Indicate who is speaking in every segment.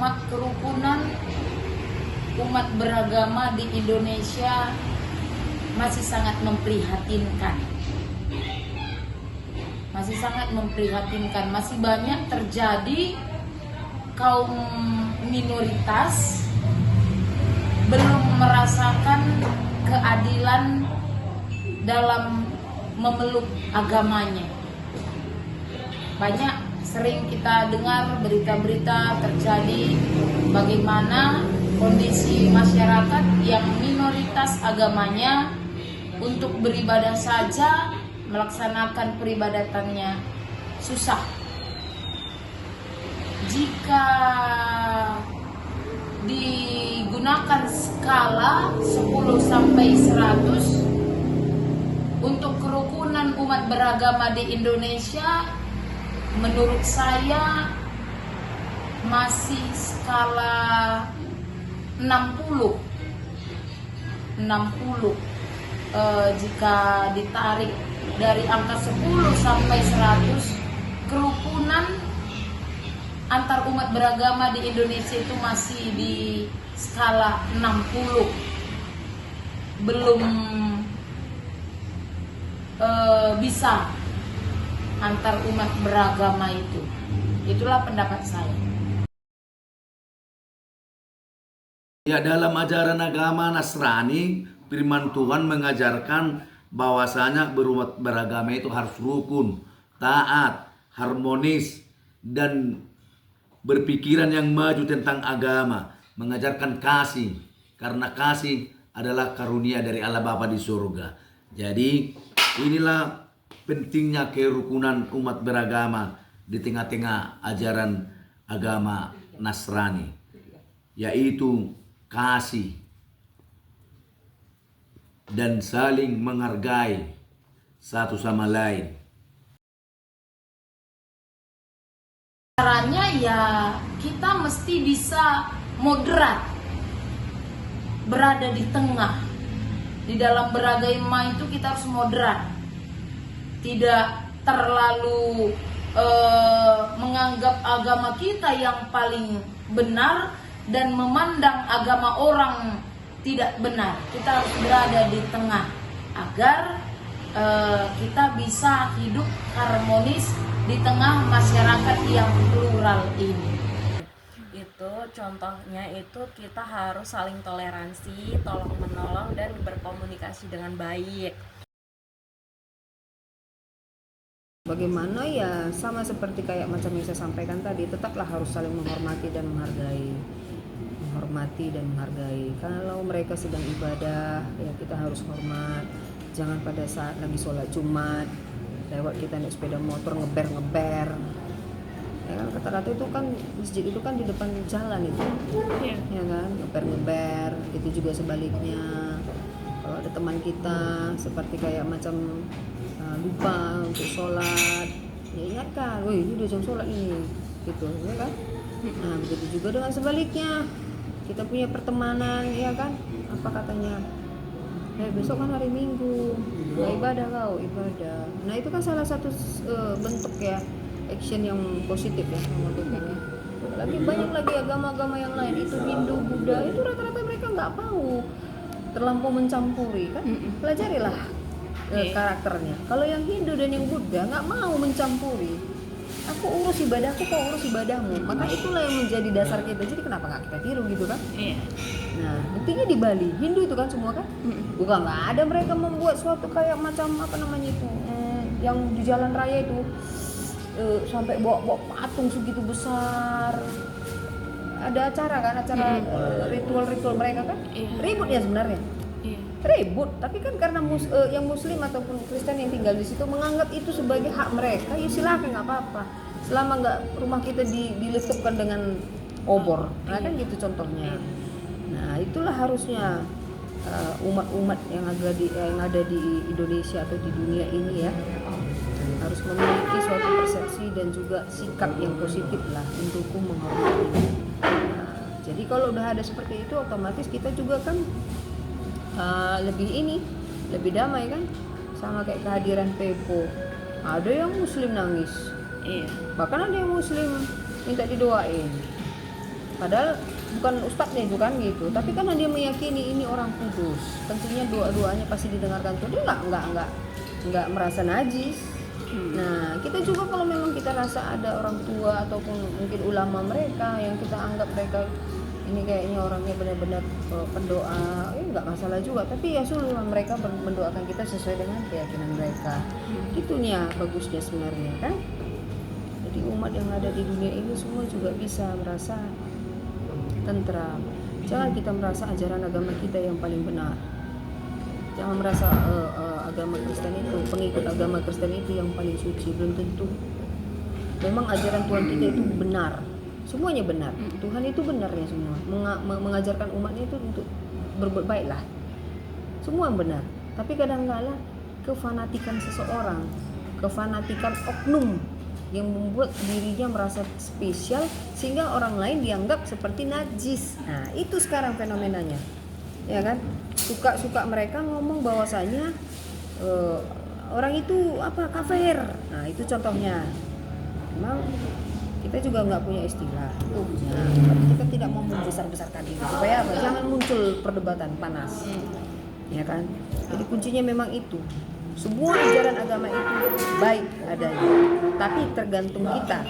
Speaker 1: umat kerukunan, umat beragama di Indonesia masih sangat memprihatinkan. Masih sangat memprihatinkan, masih banyak terjadi kaum minoritas belum merasakan keadilan dalam memeluk agamanya. Banyak sering kita dengar berita-berita terjadi bagaimana kondisi masyarakat yang minoritas agamanya untuk beribadah saja, melaksanakan peribadatannya susah. Jika digunakan skala 10 sampai 100 untuk kerukunan umat beragama di Indonesia, menurut saya masih skala 60. Jika ditarik dari angka 10 sampai 100, kerukunan antar umat beragama di Indonesia itu masih di skala 60. Belum bisa antar umat beragama itu. Itulah pendapat saya.
Speaker 2: Ya, dalam ajaran agama Nasrani, firman Tuhan mengajarkan bahwasanya berumat beragama itu harus rukun, taat, harmonis, dan berpikiran yang maju tentang agama, mengajarkan kasih, karena kasih adalah karunia dari Allah Bapa di surga. Jadi inilah pentingnya kerukunan umat beragama di tengah-tengah ajaran agama Nasrani, yaitu kasih dan saling menghargai satu sama lain.
Speaker 1: Caranya ya kita mesti bisa moderat, berada di tengah. Di dalam beragama itu kita harus moderat, tidak terlalu menganggap agama kita yang paling benar dan memandang agama orang tidak benar. Kita harus berada di tengah agar kita bisa hidup harmonis di tengah masyarakat yang plural ini.
Speaker 3: Itu contohnya itu kita harus saling toleransi, tolong menolong, dan berkomunikasi dengan baik.
Speaker 4: Bagaimana ya, sama seperti kayak macam yang saya sampaikan tadi, tetaplah harus saling menghormati dan menghargai. Kalau mereka sedang ibadah, ya kita harus hormat. Jangan pada saat lagi sholat Jumat lewat kita naik sepeda motor ngeber. Ya kan, kata-kata itu kan masjid itu kan di depan jalan itu, ya kan, ngeber. Itu juga sebaliknya. Kalau ada teman kita seperti kayak macam lupa untuk sholat, ya ingatkan, woi ini udah jam sholat ini, gitu, ya kan. Nah begitu juga dengan sebaliknya, kita punya pertemanan, ya kan, apa katanya, besok kan hari Minggu, nggak ibadah kau, ibadah. Nah itu kan salah satu bentuk ya, action yang positif ya, menurutnya. Lagi banyak lagi agama-agama yang lain, itu Hindu, Buddha, itu rata-rata mereka nggak mau terlampau mencampuri, kan. Pelajarilah karakternya. Kalau yang Hindu dan yang Buddha nggak mau mencampuri. Aku urus ibadahku, kau urus ibadahmu. Maka itulah yang menjadi dasar kita. Jadi kenapa nggak kita tiru gitu kan? Nah, buktinya di Bali, Hindu itu kan semua kan? Bukan nggak ada mereka membuat suatu kayak macam apa namanya itu, yang di jalan raya itu sampai bawa patung segitu besar. Ada acara kan, ritual-ritual mereka kan? Ribut ya sebenarnya. Ribut, tapi kan karena yang Muslim ataupun Kristen yang tinggal di situ menganggap itu sebagai hak mereka, ya silakan, nggak apa-apa, selama nggak rumah kita diletupkan dengan obor, nah kan gitu contohnya. Nah itulah harusnya umat-umat yang ada di Indonesia atau di dunia ini ya, harus memiliki suatu persepsi dan juga sikap yang positif lah untuk menghormati. Nah, jadi kalau udah ada seperti itu, otomatis kita juga kan lebih damai kan, sama kayak kehadiran Pepo. Ada yang Muslim nangis, bahkan ada yang Muslim minta didoain. Padahal bukan ustadznya itu kan gitu, tapi karena dia meyakini ini orang kudus, tentunya doa-doanya pasti didengarkan tuh, dia nggak merasa najis. Nah, kita juga kalau memang kita rasa ada orang tua ataupun mungkin ulama mereka yang kita anggap mereka ini kayaknya orangnya benar-benar pendoa, nggak masalah juga. Tapi ya suruh mereka mendoakan kita sesuai dengan keyakinan mereka. Itunya bagusnya sebenarnya kan. Jadi umat yang ada di dunia ini semua juga bisa merasa tentram. Jangan kita merasa ajaran agama kita yang paling benar. Jangan merasa agama Kristen itu, pengikut agama Kristen itu yang paling suci. Belum tentu. Memang ajaran Tuhan kita itu benar. Semuanya benar. Tuhan itu benarnya semua. Mengajarkan umatnya itu untuk berbuat baiklah. Semua benar. Tapi kadang-kala kefanatikan seseorang, kefanatikan oknum yang membuat dirinya merasa spesial sehingga orang lain dianggap seperti najis. Nah, itu sekarang fenomenanya. Ya kan? Suka mereka ngomong bahwasanya orang itu kafir. Nah, itu contohnya. Memang kita juga nggak punya istilah. Tapi kita tidak mau membesar-besarkan ini supaya jangan muncul perdebatan panas. Ya kan? Jadi kuncinya memang itu. Semua ajaran agama itu baik adanya, tapi tergantung kita.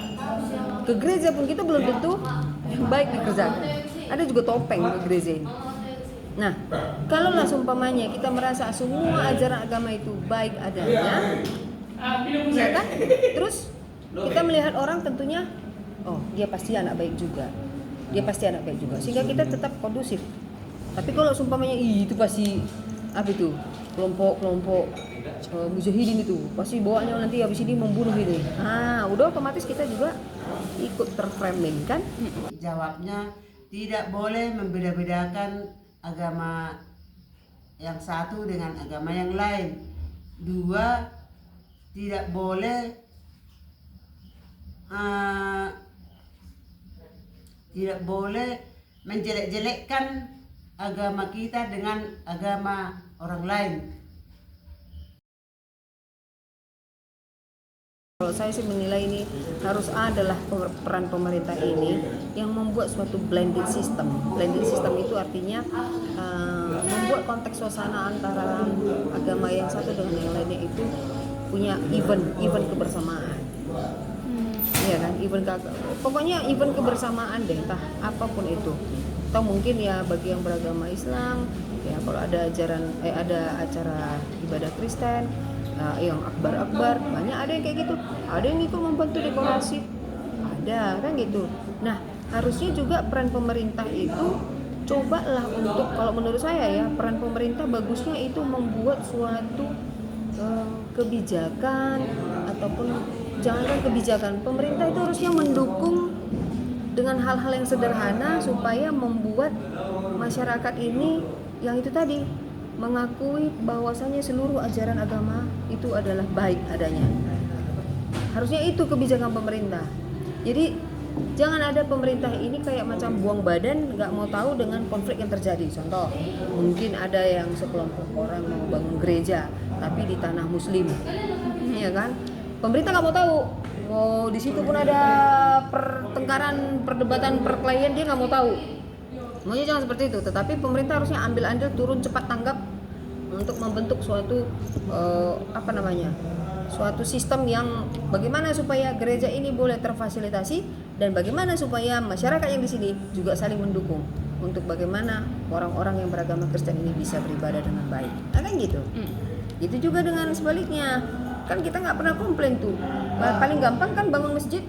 Speaker 4: Ke gereja pun kita belum tentu yang baik dikerjakan. Ada juga topeng ke gereja ini. Nah, kalau lah seumpamanya kita merasa semua ajaran agama itu baik adanya, ya kan? Terus kita melihat orang tentunya, oh dia pasti anak baik juga, sehingga kita tetap kondusif. Tapi kalau seumpamanya itu pasti kelompok mujahidin itu pasti bawaannya nanti habis ini membunuh ini. Udah otomatis kita juga ikut terframing kan?
Speaker 5: Jawabnya tidak boleh membeda-bedakan agama yang satu dengan agama yang lain. Dua, tidak boleh menjelek-jelekkan agama kita dengan agama orang lain.
Speaker 4: Kalau saya sih menilai ini harus adalah peran pemerintah ini yang membuat suatu blended system. Blended system itu artinya membuat konteks suasana antara agama yang satu dengan yang lainnya itu punya event kebersamaan. Iya kan, pokoknya event kebersamaan deh, entah apapun itu. Atau mungkin ya bagi yang beragama Islam, ya kalau ada acara ibadah Kristen, yang akbar banyak ada yang kayak gitu, ada yang ikut membantu dekorasi, ada kan gitu. Nah, harusnya juga peran pemerintah itu cobalah untuk, kalau menurut saya ya, peran pemerintah bagusnya itu membuat suatu kebijakan ataupun jangankan kebijakan, pemerintah itu harusnya mendukung dengan hal-hal yang sederhana supaya membuat masyarakat ini yang itu tadi mengakui bahwasannya seluruh ajaran agama itu adalah baik adanya. Harusnya itu kebijakan pemerintah. Jadi jangan ada pemerintah ini kayak macam buang badan, nggak mau tahu dengan konflik yang terjadi. Contoh, mungkin ada yang sekelompok orang mau bangun gereja tapi di tanah Muslim, ya kan? Pemerintah nggak mau tahu. Oh, di situ pun ada pertengkaran, perdebatan, perkelahian, dia nggak mau tahu. Maunya jangan seperti itu, tetapi pemerintah harusnya ambil andil, turun cepat tanggap untuk membentuk suatu suatu sistem yang bagaimana supaya gereja ini boleh terfasilitasi dan bagaimana supaya masyarakat yang di sini juga saling mendukung untuk bagaimana orang-orang yang beragama Kristen ini bisa beribadah dengan baik. Kan gitu. Itu juga dengan sebaliknya, kan kita nggak pernah komplain tuh. Paling gampang kan bangun masjid,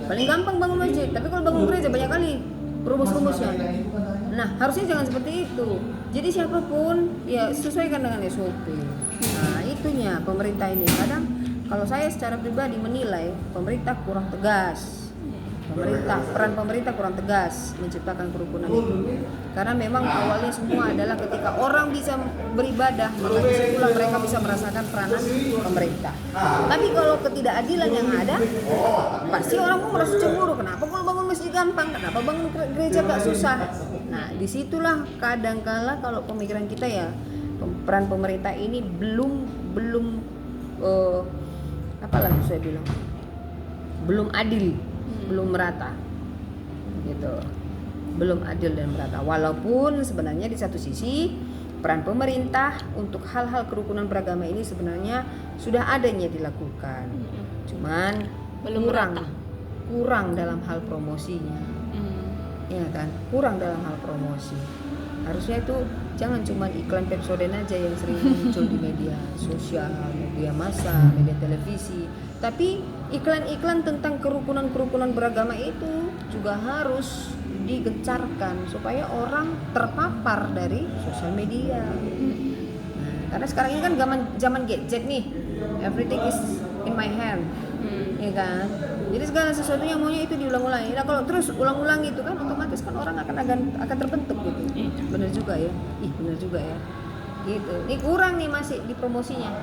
Speaker 4: paling gampang bangun masjid. Tapi kalau bangun gereja banyak kali rumus-rumusnya. Nah, harusnya jangan seperti itu. Jadi siapapun ya sesuaikan dengan SOP. Nah, itunya pemerintah ini. Kadang kalau saya secara pribadi menilai pemerintah kurang tegas. Peran pemerintah kurang tegas menciptakan kerukunan itu. Karena memang awalnya semua adalah ketika orang bisa beribadah, maka disitulah mereka bisa merasakan peranan pemerintah. Tapi kalau ketidakadilan yang ada, pasti orang pun merasa cemburu. Kenapa kalau bangun masjid gampang? Kenapa bangun gereja gak susah? Nah, disitulah kadangkala kalau pemikiran kita ya, peran pemerintah ini belum belum adil, belum merata gitu. belum adil dan merata. Walaupun sebenarnya di satu sisi peran pemerintah untuk hal-hal kerukunan beragama ini sebenarnya sudah adanya dilakukan, cuman
Speaker 3: Belum merata.
Speaker 4: kurang dalam hal promosinya, ya kan, kurang dalam hal promosi. Harusnya itu jangan cuma iklan Pepsodent aja yang sering muncul di media sosial, media massa, media televisi, tapi iklan-iklan tentang kerukunan beragama itu juga harus digencarkan supaya orang terpapar dari sosial media. Nah, karena sekarang ini kan zaman gadget nih, everything is in my hand, ya kan. Jadi segala sesuatunya maunya itu diulang-ulangi. Nah kalau terus ulang-ulang itu kan otomatis kan orang akan terbentuk gitu. Bener juga ya. Bener juga ya. Gitu. Ini kurang nih masih di promosinya.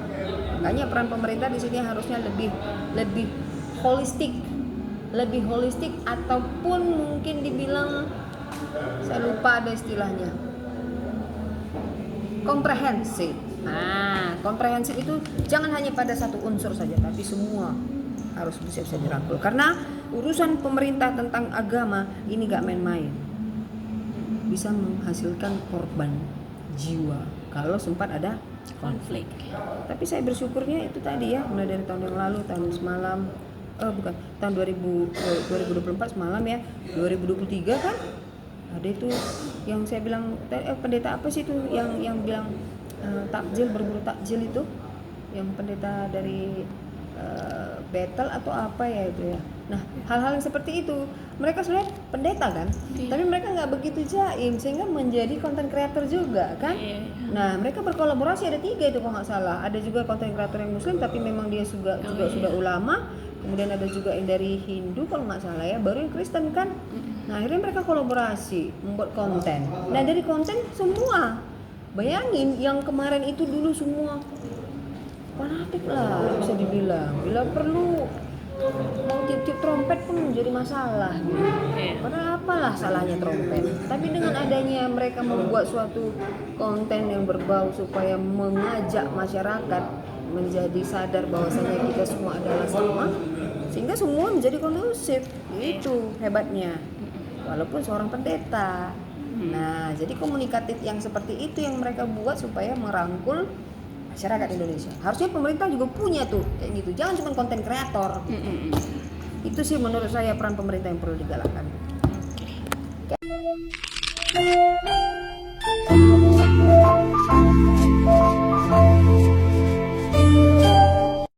Speaker 4: Makanya peran pemerintah di sini harusnya lebih holistik ataupun mungkin dibilang, saya lupa ada istilahnya, komprehensif. Nah, komprehensif itu jangan hanya pada satu unsur saja, tapi semua harus bisa dirangkul. Karena urusan pemerintah tentang agama ini gak main-main, bisa menghasilkan korban jiwa kalau sempat ada
Speaker 3: Konflik.
Speaker 4: Tapi saya bersyukurnya itu tadi ya, mulai dari tahun yang lalu, tahun 2024 semalam ya, 2023 kan ada itu yang saya bilang pendeta apa sih itu yang bilang takjil, berburu takjil itu, yang pendeta dari Betel atau apa ya itu ya. Nah hal-hal yang seperti itu mereka sebenarnya pendeta kan, tapi mereka nggak begitu jaim sehingga menjadi konten kreator juga kan. Nah mereka berkolaborasi, ada 3 itu kalau nggak salah. Ada juga konten kreator yang Muslim tapi memang dia juga sudah ulama. Kemudian ada juga yang dari Hindu kalau nggak salah ya, baru yang Kristen kan. Nah akhirnya mereka kolaborasi membuat konten. Nah dari konten semua, bayangin yang kemarin itu dulu semua fanatik lah bisa dibilang, bila perlu mau tiup trompet pun menjadi masalah gitu. Padahal apalah salahnya trompet, tapi dengan adanya mereka membuat suatu konten yang berbau supaya mengajak masyarakat menjadi sadar bahwasanya kita semua adalah sama, sehingga semua menjadi kondusif. Itu hebatnya, walaupun seorang pendeta. Nah jadi komunikatif yang seperti itu yang mereka buat supaya merangkul masyarakat Indonesia. Harusnya pemerintah juga punya tuh kayak gitu. Jangan cuma konten kreator. Itu sih menurut saya peran pemerintah yang perlu digalakkan.